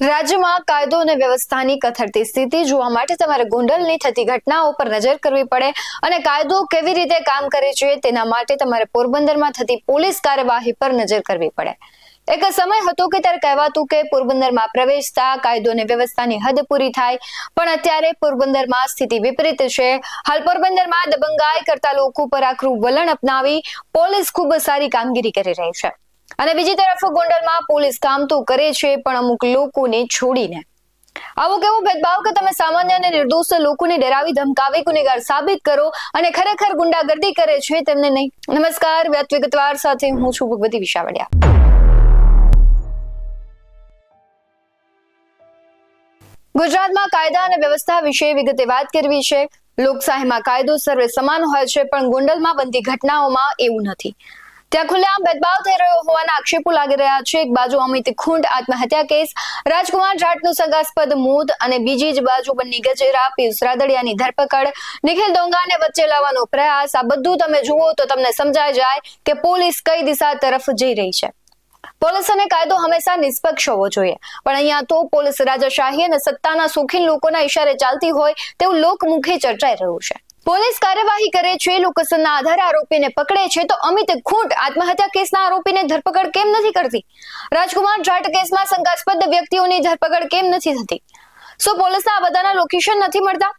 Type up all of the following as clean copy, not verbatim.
રાજ્યમાં કાયદો અને વ્યવસ્થાની કથળતી સ્થિતિ જોવા માટે તમારે ગોંડલની થતી ઘટનાઓ પર નજર કરવી પડે અને કાયદો કેવી રીતે કામ કરે છે તેના માટે તમારે પોરબંદરમાં થતી પોલીસ કાર્યવાહી પર નજર કરવી પડે। એક સમય હતો કે ત્યારે કહેવાતું કે પોરબંદરમાં પ્રવેશતા કાયદો અને વ્યવસ્થાની હદ પૂરી થાય, પણ અત્યારે પોરબંદરમાં સ્થિતિ વિપરીત છે। હાલ પોરબંદરમાં દબંગાઈ કરતા લોકો પર આકરું વલણ અપનાવી પોલીસ ખૂબ સારી કામગીરી કરી રહી છે અને બીજી તરફ ગોંડલમાં પોલીસ કામ તો કરે છે પણ અમુક લોકોને છોડીને। આવો કેવો ભેદભાવ કે તમે સામાન્ય અને નિર્દોષ લોકોને ડરાવી ધમકાવી ગુનેગાર સાબિત કરો અને ખરેખર ગુંડાગર્દી કરે છે તેમને નહીં। નમસ્કાર, વિગતવાર સાથે હું છું ભગવતી વિશાવડિયા। ગુજરાતમાં કાયદા અને વ્યવસ્થા વિશે વિગતે વાત કરવી છે। લોકશાહીમાં કાયદો સર્વે સમાન હોય છે, પણ ગોંડલમાં બનતી ઘટનાઓમાં એવું નથી। ત્યાં ખુલ્લેઆમ ભેદભાવ થઈ રહ્યો હોવાના આક્ષેપો લાગી રહ્યા છે। એક બાજુ અમિત ખૂંટ આત્મહત્યા કેસ, રાજકુમાર જાટનું શંકાસ્પદ મોત અને બીજી જ બાજુ બન્ની ગજેરા, પિયુષ રાદડિયાની ધરપકડ, નિખિલ ડોંગાને વચ્ચે લાવવાનો પ્રયાસ। આ બધું તમે જુઓ તો તમને સમજાઈ જાય કે પોલીસ કઈ દિશા તરફ જઈ રહી છે। પોલીસ અને કાયદો હંમેશા નિષ્પક્ષ હોવો જોઈએ, પણ અહીંયા તો પોલીસ રાજાશાહી અને સત્તાના શોખીન લોકોના ઇશારે ચાલતી હોય તેવું લોકમુખે ચર્ચાઈ રહ્યું છે। પોલીસ કાર્યવાહી કરે છે, લોકેશનના આધારે આરોપીને પકડે છે, તો અમિત ખૂંટ આત્મહત્યા કેસના આરોપીને ધરપકડ કેમ નથી કરતી? રાજકુમાર જાટ કેસમાં શંકાસ્પદ વ્યક્તિઓની ધરપકડ કેમ નથી થતી? શું પોલીસના આ બધાના લોકેશન નથી મળતા?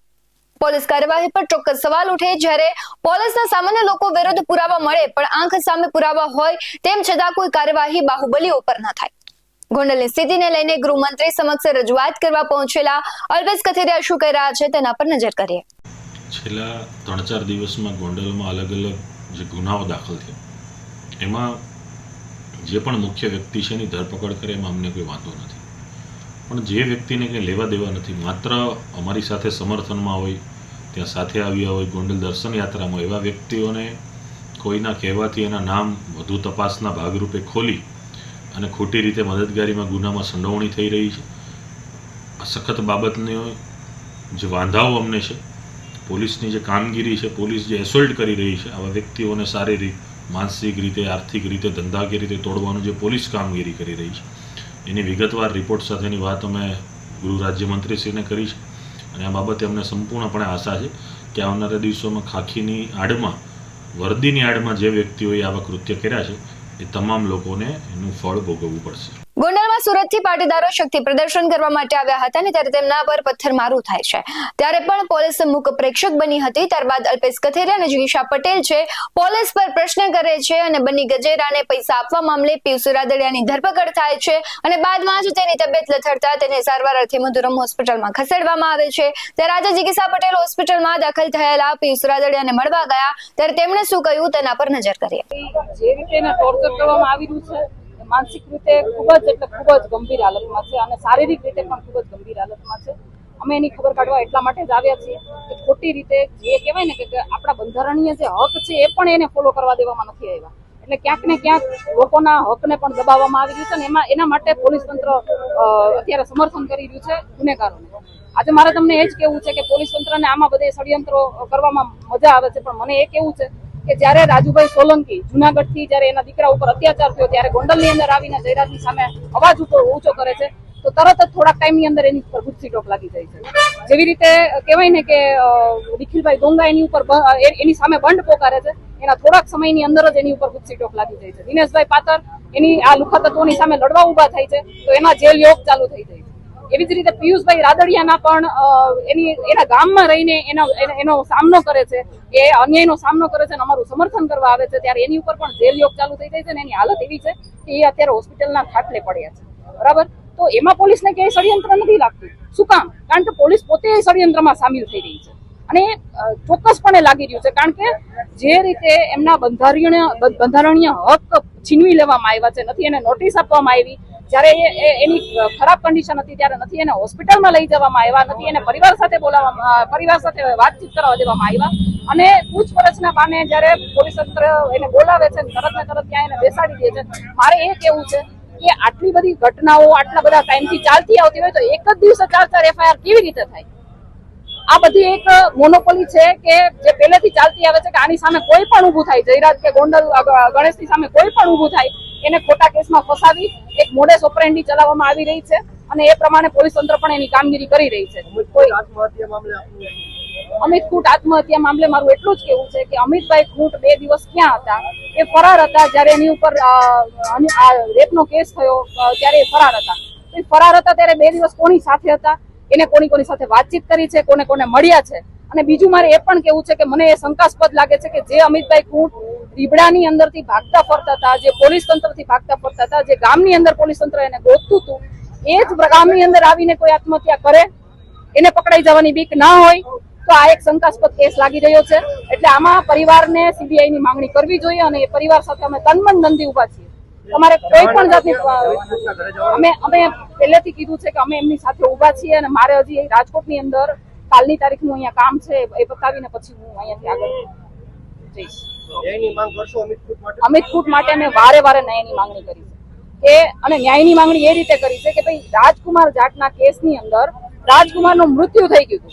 પોલીસ કાર્યવાહી પર ચોક્કસ સવાલ ઉઠે જ્યારે પોલીસના સામાન્ય લોકો વિરુદ્ધ પુરાવા મળે પણ આંખ સામે પુરાવા હોય તેમ છતાં કોઈ કાર્યવાહી બાહુબલીઓ પર ન થાય। ગોંડલની સ્થિતિને લઈને ગૃહમંત્રી સમક્ષ રજૂઆત કરવા પહોંચેલા અલ્પેશ કથિરિયા શું કહી રહ્યા છે તેના પર નજર કરીએ। છેલ્લા 3-4 દિવસમાં ગોંડલમાં અલગ અલગ જે ગુનાઓ દાખલ થયા એમાં જે પણ મુખ્ય વ્યક્તિ છે એની ધરપકડ કરે એમાં અમને કોઈ વાંધો નથી, પણ જે વ્યક્તિને કંઈ લેવા દેવા નથી, માત્ર અમારી સાથે સમર્થનમાં હોય, ત્યાં સાથે આવ્યા હોય, ગોંડલ દર્શન યાત્રામાં એવા વ્યક્તિઓને કોઈના કહેવાથી એના નામ વધુ તપાસના ભાગરૂપે ખોલી અને ખોટી રીતે મદદગારીમાં ગુનામાં સંડોવણી થઈ રહી છે। આ સખત બાબતની જે વાંધાઓ અમને છે, પોલીસની જે કામગીરી છે, પોલીસ જે એસોલ્ટ કરી રહી છે, આવા વ્યક્તિઓને શારીરિક, માનસિક રીતે, આર્થિક રીતે, ધંધાકીય રીતે તોડવાનું જે પોલીસ કામગીરી કરી રહી છે એની વિગતવાર રિપોર્ટ સાથેની વાત અમે ગૃહ રાજ્યમંત્રીશ્રીને કરી છે અને આ બાબતે અમને સંપૂર્ણપણે આશા છે કે આવનારા દિવસોમાં ખાખીની આડમાં, વર્દીની આડમાં જે વ્યક્તિઓએ આવા કૃત્ય કર્યા છે એ તમામ લોકોને એનું ફળ ભોગવવું પડશે। ગોંડલમાં સુરતથી પાટીદારો શક્તિ પ્રદર્શન કરવા માટે આવ્યા હતા અને ત્યારે તેમના પર પથ્થરમારો થાય છે, ત્યારે પણ પોલીસ મૂક પ્રેક્ષક બની હતી। ત્યારબાદ અલ્પેશ કથિરિયા અને જીગીશા પટેલ છે પોલીસ પર પ્રશ્ન કરે છે અને બન્ની ગજેરાને પૈસા આપવા મામલે પિયુષ રાદડિયાની ધરપકડ થાય છે અને બાદમાં જ તેની તબિયત લથડતા તેને સારવાર અર્થે મધુરમ હોસ્પિટલમાં ખસેડવામાં આવે છે। ત્યારે આજે જીગીશા પટેલ હોસ્પિટલમાં દાખલ થયેલા પિયુષ રાદડિયાને મળવા ગયા ત્યારે તેમણે શું કહ્યું તેના પર નજર કરીએ। જે રીતે એને ટોર્ચર કરવામાં આવી રહ્યું છે, માનસિક રીતે ખૂબ જ ગંભીર હાલતમાં છે અને શારીરિક રીતે પણ ખૂબ જ ગંભીર હાલતમાં છે। અમે એની ખબર કાઢવા એટલા માટે જ આવ્યા છીએ કે ખોટી રીતે જે કહેવાય ને કે આપણા બંધારણીય જે હક છે એ પણ એને ફોલો કરવા દેવામાં નથી આવ્યા, એટલે ક્યાંક ને ક્યાંક લોકોના હકને પણ દબાવવામાં આવી રહ્યું છે અને એના માટે પોલીસ તંત્ર અત્યારે સમર્થન કરી રહ્યું છે ગુનેગારોને। આજે મારે તમને એ જ કહેવું છે કે પોલીસ તંત્રને આમાં બધે ષડયંત્રો કરવામાં મજા આવે છે, પણ મને એ કહેવું છે કે જ્યારે રાજુભાઈ સોલંકી જુનાગઢથી જ્યારે એના દીકરા ઉપર અત્યાચાર થયો ત્યારે ગોંડલની અંદર આવીને જયરાજની સામે અવાજ ઊંચો કરે છે તો તરત જ થોડાક ટાઈમની અંદર એની ઉપર ગુસ્સી ટોક લાગી જાય છે। જેવી રીતે કહેવાય ને કે નિખિલભાઈ ડોંગા એની ઉપર એની સામે બંધ પોકારે છે, એના થોડાક સમયની અંદર જ એની ઉપર ગુસ્સી ટોક લાગી જાય છે। દિનેશભાઈ પાતર એની આ લુખા તત્વોની સામે લડવા ઉભા થાય છે તો એના જેલ યોગ ચાલુ થઈ જાય છે। એવી જ રીતે પિયુષભાઈ રાદડિયાના પણ એના ગામમાં રહીને એનો સામનો કરે છે, એ અન્યાયનો સામનો કરે છે અને અમારું સમર્થન કરવા આવે છે ત્યારે એની ઉપર પણ જેલ યોગ ચાલુ થઈ જાય છે અને એની હાલત એવી છે કે એ અત્યારે હોસ્પિટલના ખાટલે પડ્યા છે, બરાબર। તો એમાં પોલીસને ક્યાંય ષડયંત્ર નથી લાગતું। શું કામ? કારણ કે પોલીસ પોતે ષડયંત્રમાં સામેલ થઈ રહી છે અને ચોક્કસપણે લાગી રહ્યું છે, કારણ કે જે રીતે એમના બંધારણીય હક છીનવી લેવામાં આવ્યા છે, નથી એને નોટિસ આપવામાં આવી, જ્યારે એની ખરાબ કન્ડિશન હતી ત્યારે નથી એને હોસ્પિટલમાં લઈ જવામાં આવ્યા, નથી એને પરિવાર સાથે વાતચીત કરવા દેવામાં આવ્યા અને પૂછપરછના બાને જ્યારે પોલીસ તંત્ર એને બોલાવે છે તરત ને તરત ત્યાં એને બેસાડી દે છે। મારે એ કહેવું છે કે આટલી બધી ઘટનાઓ આટલા બધા ટાઈમથી ચાલતી આવતી હોય તો એક જ દિવસે 4 FIR કેવી રીતે થાય? આ બધી એક મોનોપોલી છે કે જે પહેલેથી ચાલતી આવે છે કે આની સામે કોઈ પણ ઊભું થાય, જયરાજ કે ગોંડલ ગણેશની સામે કોઈ પણ ઊભું થાય એને ખોટા કેસમાં ફસાવી એક મોડેસ ઓપરેન્ડી ચલાવવામાં આવી રહી છે। અને એ પ્રમાણે પોલીસ તંત્ર પણ એની કામગીરી કરી રહી છે. અમિત ખૂંટ આત્મહત્યા મામલે મારું એટલું જ કેવું છે કે અમિતભાઈ ખૂંટ 2 દિવસ ક્યાં હતા? એ ફરાર હતા. જ્યારે એની ઉપર રેપનો કેસ થયો ત્યારે એ ફરાર હતા. એ ફરાર હતા ત્યારે 2 દિવસ કોની સાથે હતા, એને કોની સાથે વાતચીત કરી છે, કોને મળ્યા છે. અને બીજું મારે એ પણ કેવું છે કે મને એ શંકાસ્પદ લાગે છે કે જે અમિતભાઈ ખૂંટ રીબડાની અંદરથી ભાગતા ફરતા હતા, જે પોલીસ તંત્રથી ભાગતા ફરતા હતા, જે ગામની અંદર પોલીસ તંત્ર એને ગોતતું હતું, એ જ ગામની અંદર આવીને કોઈ આત્મહત્યા કરે, એને પકડાઈ જવાની બીક ના હોય તો આ એક શંકાસ્પદ કેસ લાગી રહ્યો છે. એટલે આમાં પરિવારને સીબીઆઈ ની માંગણી કરવી જોઈએ અને એ પરિવાર સાથે અમે તનમન ધનથી ઉભા છીએ. તમારે કોઈ પણ જાતની અમે પહેલેથી કીધું છે કે અમે એમની સાથે ઉભા છીએ અને મારે હજી રાજકોટની અંદર કાલની તારીખનું અહીંયા કામ છે એ બતાવીને પછી હું અહીંયાથી આગળ જઈશ. અમિત ખૂંટ માટે અમે વારે ન્યાયની માંગણી કરી છે અને ન્યાયની માંગણી એ રીતે કરી છે કે ભાઈ રાજકુમાર જાટના કેસની અંદર રાજકુમારનું મૃત્યુ થઈ ગયું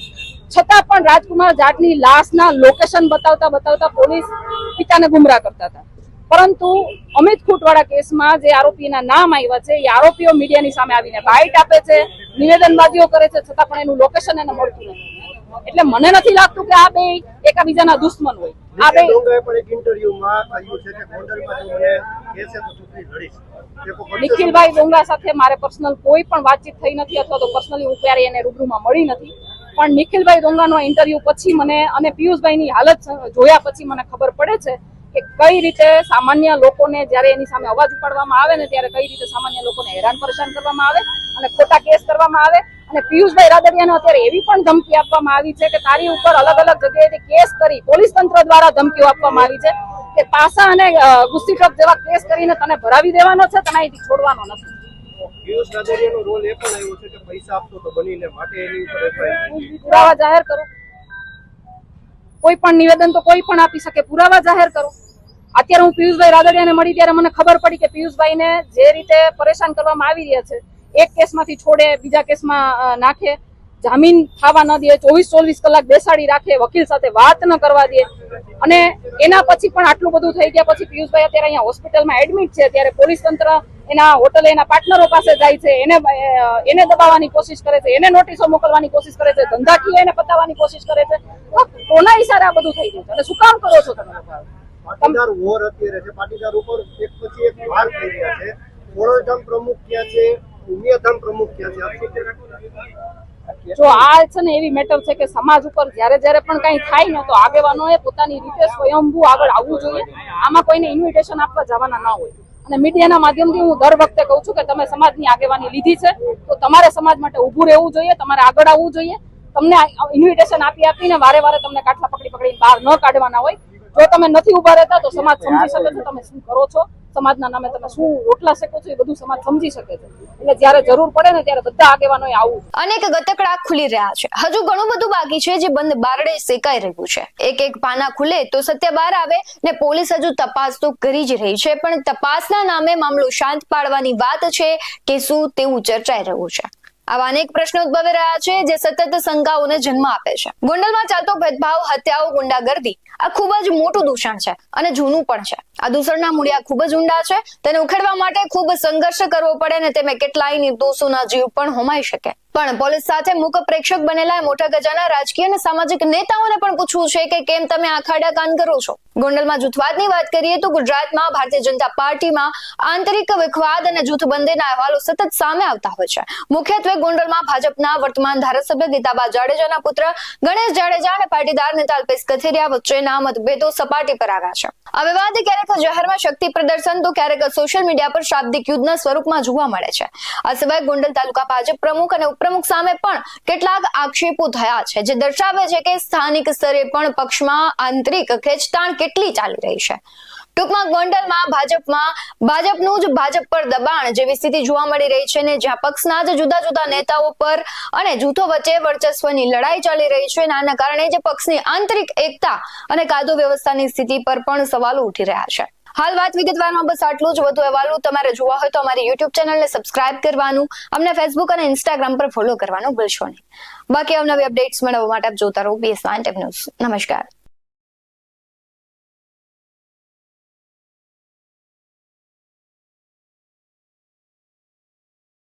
છતાં પણ રાજકુમાર જાટની લાશના લોકેશન બતાવતા પોલીસ પિતાને ગુમરાહ કરતા હતા. પરંતુ અમિત ખૂંટવાળા કેસમાં જે આરોપીના નામ આવ્યા છે એ આરોપીઓ મીડિયાની સામે આવીને બાઇટ આપે છે, નિવેદનબાજીઓ કરે છે, છતાં પણ એનું લોકેશન એને મળતું નથી. એટલે મને નથી લાગતું કે આ બે એકબીજાના દુશ્મન હોય. આ બે નિખિલભાઈ ડોંગા સાથે મારે પર્સનલ કોઈ પણ વાતચીત થઈ નથી અથવા તો પર્સનલી હું ક્યારે એને રૂબરૂમાં મળી નથી. પણ નિખિલભાઈ ડોંગાનો ઇન્ટરવ્યુ પછી મને અને પિયુષભાઈની હાલત જોયા પછી મને ખબર પડે છે કે કઈ રીતે સામાન્ય લોકોને જ્યારે એની સામે અવાજ ઉપાડવામાં આવે ને ત્યારે કઈ રીતે સામાન્ય લોકોને હેરાન પરેશાન કરવામાં આવે અને ખોટા કેસ કરવામાં આવે. અને પિયુષભાઈ રાદડિયાને અત્યારે એવી પણ ધમકી આપવામાં આવી છે કે તારી ઉપર અલગ જગ્યાએથી કેસ કરી પોલીસ તંત્ર દ્વારા ધમકીઓ આપવામાં આવી છે કે પાસા અને ગુસ્સી ટ્રક જેવા કેસ કરીને તને ભરાવી દેવાનો છે, તને અહીંથી છોડવાનો નથી. પિયુષ રાદડિયાનો રોલ એ પણ આવ્યો છે કે પૈસા આપતો તો બનીને માટે એની ઉપર પુરાવા જાહેર કરો. કોઈ પણ નિવેદન તો કોઈ પણ આપી શકે, પુરાવા જાહેર કરો. અત્યારે હું પિયુષભાઈ રાદડિયાને મળી ત્યારે મને ખબર પડી કે પિયુષભાઈને જે રીતે પરેશાન કરવામાં આવી રહ્યા છે, એક કેસમાંથી છોડે, બીજા કેસમાં નાખે, જામીન થવા ન દે, 24 કલાક બેસાડી રાખે, વકીલ સાથે વાત ન કરવા દે. અને એના પછી પણ આટલું બધું થઈ ગયા પછી પિયુષભાઈ અત્યારે અહીંયા હોસ્પિટલમાં એડમિટ છે ત્યારે પોલીસ તંત્ર એના હોટલે એના પાર્ટનરો પાસે જાય છે, એને દબાવવાની કોશિશ કરે છે, એને નોટિસો મોકલવાની કોશિશ કરે છે, ધંધાકીય એને પતાવવાની કોશિશ કરે છે. કોના ઈશારે આ બધું થઈ ગયું છે અને શું કામ કરો છો તમે? પાટીદાર વોર અત્યારે છે, પાટીદાર ઉપર એક પછી એક વાર થઈ રહ્યા છે. મોળધામ પ્રમુખ ક્યાં છે, ઉમિયાધામ પ્રમુખ ક્યાં છે? જો આ છે ને એવી મેટર છે કે સમાજ ઉપર જ્યારે પણ કઈ થાય ને તો આગેવાનોએ પોતાની રીતે સ્વયંભૂ આગળ આવવું જોઈએ. આમાં કોઈને ઇન્વિટેશન આપવા જવાના ના હોય. અને મીડિયાના માધ્યમથી હું દર વખતે કહું છું કે તમે સમાજની આગેવાની લીધી છે તો તમારે સમાજ માટે ઊભું રહેવું જોઈએ, તમારે આગળ આવવું જોઈએ. તમને ઇન્વિટેશન આપીને વારે તમને કાટલા પકડીને બહાર ન કાઢવાના હોય. જો તમે નથી ઉભા રહેતા તો સમાજ સમજી શકે છે તમે શું કરો છો, સમાજના નામે તમે શું રોટલા શેકો છો, એ બધું સમાજ સમજી શકે છે. એટલે જ્યારે જરૂર પડે ને ત્યારે બધા આગેવાનોએ આવવું. અનેક ગતકડા ખુલી રહ્યા છે, હજુ ઘણું બધું બાકી છે જે બંધ બારડે શેકાઈ રહ્યું છે. એક પાના ખુલે તો સત્ય બહાર આવે ને પોલીસ હજુ તપાસ તો કરી જ રહી છે, પણ તપાસના નામે મામલો શાંત પાડવાની વાત છે કે શું તેવું ચર્ચાઈ રહ્યું છે. આવા અનેક પ્રશ્નો ઉદ્ભવી રહ્યા છે જે સતત શંકાઓને જન્મ આપે છે. ગોંડલમાં ચાલતો ભેદભાવ, હત્યાઓ, ગુંડાગર્દી આ ખૂબ જ મોટું દૂષણ છે અને જૂનું પણ છે. આ દૂષણના મૂળિયા ખૂબ જ ઊંડા છે. તેને ઉખેડવા માટે ખૂબ સંઘર્ષ કરવો પડે ને તેમાં કેટલાય નિર્દોષોના જીવ પણ હોમાઈ શકે. પણ પોલીસ સાથે મૂક પ્રેક્ષક બનેલા મોટા ગજાના રાજકીય અને સામાજિક નેતાઓને પણ પૂછવું છે કે કેમ તમે આ ખાડા કાન કરો છો. ગોંડલમાં જૂથવાદની વાત કરીએ તો ગુજરાતમાં ભારતીય જનતા પાર્ટીમાં આંતરિક વિખવાદ અને જૂથબંધીના અહેવાલો સતત સામે આવતા હોય છે. મુખ્યત્વે ગોંડલમાં ભાજપના વર્તમાન ધારાસભ્ય ગીતાબા જાડેજાના પુત્ર ગણેશ જાડેજા અને પાટીદાર નેતા અલ્પેશ કથિરિયા વચ્ચેના મતભેદો સપાટી પર આવ્યા છે. આ વિવાદ ક્યારેક જાહેરમાં શક્તિ પ્રદર્શન તો ક્યારેક સોશિયલ મીડિયા પર શાબ્દિક યુદ્ધના સ્વરૂપમાં જોવા મળે છે. આ સિવાય ગોંડલ તાલુકા ભાજપ પ્રમુખ અને ઉપપ્રમુખ સામે પણ કેટલાક આક્ષેપો થયા છે જે દર્શાવે છે કે સ્થાનિક સ્તરે પણ પક્ષમાં આંતરિક ખેંચતાણ કેટલી ચાલી રહી છે. ટૂંકમાં ગોંડલમાં ભાજપનું જ ભાજપ પર દબાણ જેવી સ્થિતિ જોવા મળી રહી છે ને જ્યાં પક્ષના જ જુદા નેતાઓ પર અને જૂથો વચ્ચે વર્ચસ્વની લડાઈ ચાલી રહી છે. આના કારણે જે પક્ષની આંતરિક એકતા અને કાયદો વ્યવસ્થાની સ્થિતિ પર પણ સવાલો ઉઠી રહ્યા છે. હાલ વાત વિગતવારમાં બસ આટલું જ. વધુ અહેવાલો તમારે જોવા હોય તો અમારી YouTube ચેનલને સબસ્ક્રાઇબ કરવાનું, અમને Facebook અને Instagram પર ફોલો કરવાનું ભૂલશો નહીં. બાકી અવનવી અપડેટ્સ મેળવવા માટે આપ જોતા રહો BS1 ન્યૂઝ. નમસ્કાર.